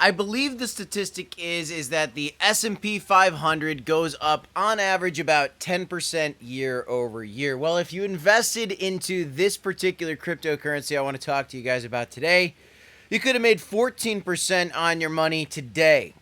I believe the statistic is that the S&P 500 goes up on average about 10% year over year. Well, if you invested into this particular cryptocurrency I want to talk to you guys about today, you could have made 14% on your money today.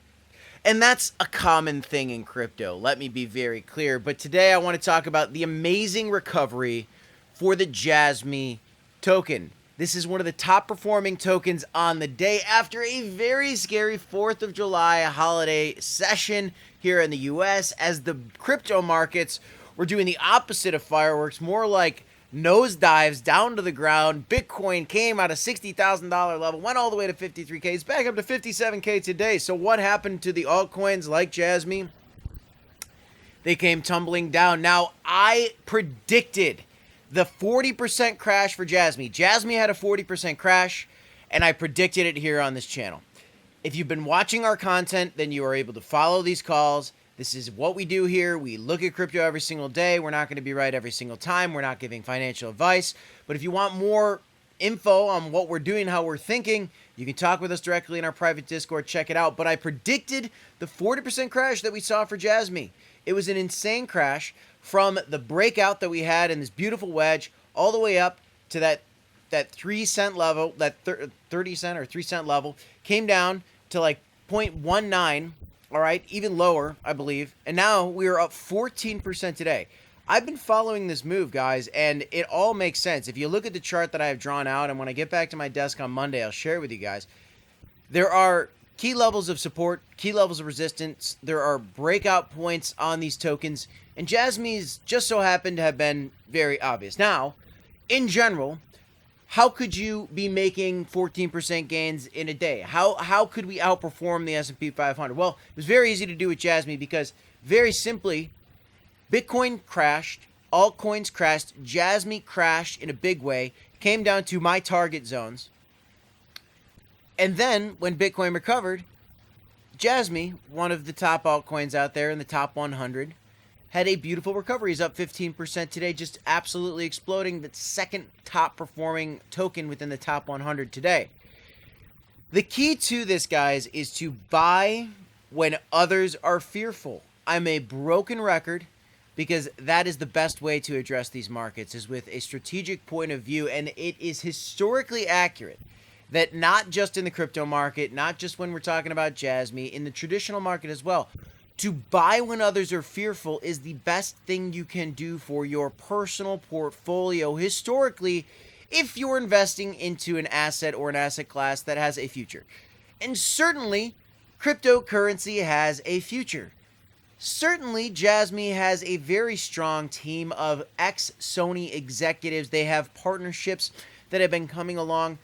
And that's a common thing in crypto, let me be very clear. But today I want to talk about the amazing recovery for the Jasmy token. This is one of the top performing tokens on the day after a very scary 4th of July holiday session here in the US, as the crypto markets were doing the opposite of fireworks, more like nosedives down to the ground. Bitcoin came out of $60,000 level, went all the way to 53K. It's back up to 57K today. So what happened to the altcoins like Jasmy? They came tumbling down. Now, I predicted the 40% crash for Jasmy. Jasmy had a 40% crash, and I predicted it here on this channel. If you've been watching our content, then you are able to follow these calls. This is what we do here. We look at crypto every single day. We're not going to be right every single time. We're not giving financial advice. But if you want more info on what we're doing, how we're thinking, you can talk with us directly in our private Discord. Check it out. But I predicted the 40% crash that we saw for Jasmy. It was an insane crash from the breakout that we had in this beautiful wedge all the way up to that 3 cent level, that 30 cent or 3 cent level, came down to like 0.19, all right, even lower, I believe. And now we are up 14% today. I've been following this move, guys, and it all makes sense. If you look at the chart that I have drawn out, and when I get back to my desk on Monday, I'll share it with you guys. There are key levels of support, key levels of resistance. There are breakout points on these tokens, and Jasmy's just so happened to have been very obvious. Now, in general, how could you be making 14% gains in a day? How could we outperform the S&P 500? Well, it was very easy to do with Jasmy because, very simply, Bitcoin crashed, altcoins crashed, Jasmy crashed in a big way, came down to my target zones. And then, when Bitcoin recovered, Jasmy, one of the top altcoins out there in the top 100, had a beautiful recovery. He's up 15% today, just absolutely exploding. The second top performing token within the top 100 today. The key to this, guys, is to buy when others are fearful. I'm a broken record because that is the best way to address these markets, is with a strategic point of view. And it is historically accurate that not just in the crypto market, not just when we're talking about Jasmy, in the traditional market as well, to buy when others are fearful is the best thing you can do for your personal portfolio historically, if you're investing into an asset or an asset class that has a future. And certainly, cryptocurrency has a future. Certainly, Jasmy has a very strong team of ex-Sony executives. They have partnerships that have been coming along.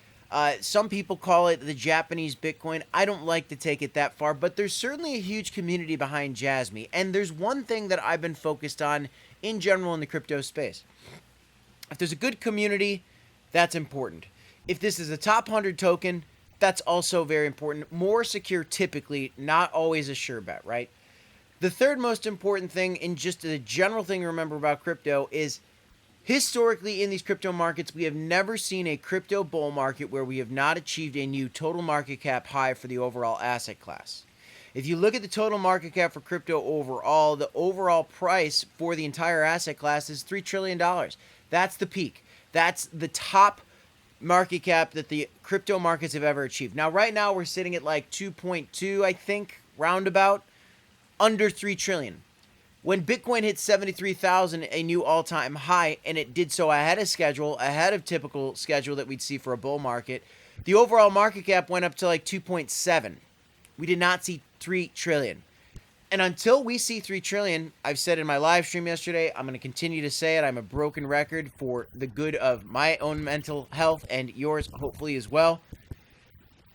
Some people call it the Japanese Bitcoin. I don't like to take it that far, but there's certainly a huge community behind Jasmy. And there's one thing that I've been focused on in general in the crypto space. If there's a good community, that's important. If this is a top 100 token, that's also very important. More secure typically, not always a sure bet, right? The third most important thing, and just the general thing to remember about crypto, is historically, in these crypto markets, we have never seen a crypto bull market where we have not achieved a new total market cap high for the overall asset class. If you look at the total market cap for crypto overall, the overall price for the entire asset class is $3 trillion. That's the peak. That's the top market cap that the crypto markets have ever achieved. Now, right now, we're sitting at like 2.2, I think, roundabout, under 3 trillion. When Bitcoin hit 73,000, a new all-time high, and it did so ahead of schedule, ahead of typical schedule that we'd see for a bull market, the overall market cap went up to like 2.7. We did not see 3 trillion. And until we see 3 trillion, I've said in my live stream yesterday, I'm going to continue to say it, I'm a broken record for the good of my own mental health and yours hopefully as well.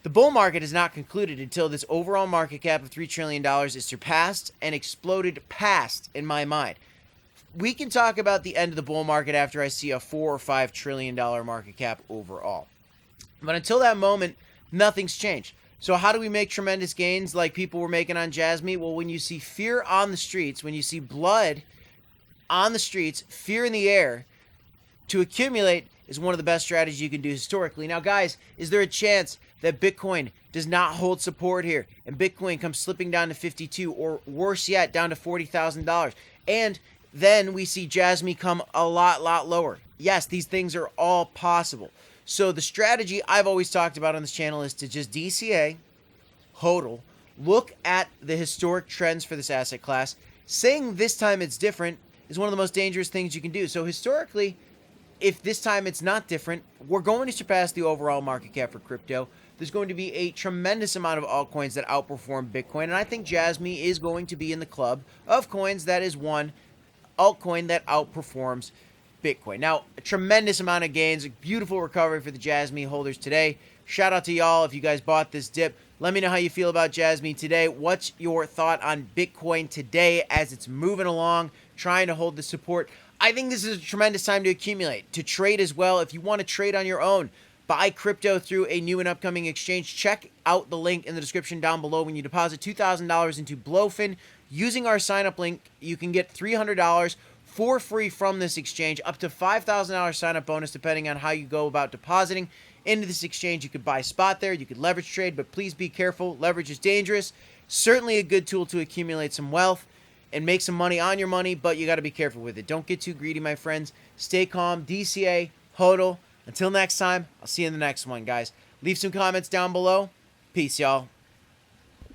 The bull market is not concluded until this overall market cap of $3 trillion is surpassed and exploded past, in my mind. We can talk about the end of the bull market after I see a $4 or $5 trillion market cap overall. But until that moment, nothing's changed. So how do we make tremendous gains like people were making on Jasmy? Well, when you see fear on the streets, when you see blood on the streets, fear in the air, to accumulate is one of the best strategies you can do historically. Now, guys, is there a chance that Bitcoin does not hold support here, and Bitcoin comes slipping down to 52, or worse yet, down to $40,000. And then we see Jasmy come a lot lower. Yes, these things are all possible. So the strategy I've always talked about on this channel is to just DCA, HODL, look at the historic trends for this asset class. Saying this time it's different is one of the most dangerous things you can do. So historically, if this time it's not different, we're going to surpass the overall market cap for crypto. There's going to be a tremendous amount of altcoins that outperform Bitcoin, and I think Jasmy is going to be in the club of coins that is one altcoin that outperforms Bitcoin. Now, a tremendous amount of gains, a beautiful recovery for the Jasmy holders today. Shout out to y'all if you guys bought this dip. Let me know how you feel about Jasmy today. What's your thought on Bitcoin today as it's moving along, trying to hold the support? I think this is a tremendous time to accumulate, to trade as well. If you want to trade on your own, buy crypto through a new and upcoming exchange, check out the link in the description down below. When you deposit $2,000 into Blowfin using our sign-up link, you can get $300 for free from this exchange, up to $5,000 sign-up bonus depending on how you go about depositing into this exchange. You could buy spot there, you could leverage trade, but please be careful. Leverage is dangerous. Certainly a good tool to accumulate some wealth and make some money on your money, but you got to be careful with it. Don't get too greedy, my friends. Stay calm, DCA, HODL. Until next time, I'll see you in the next one, guys. Leave some comments down below. Peace, y'all.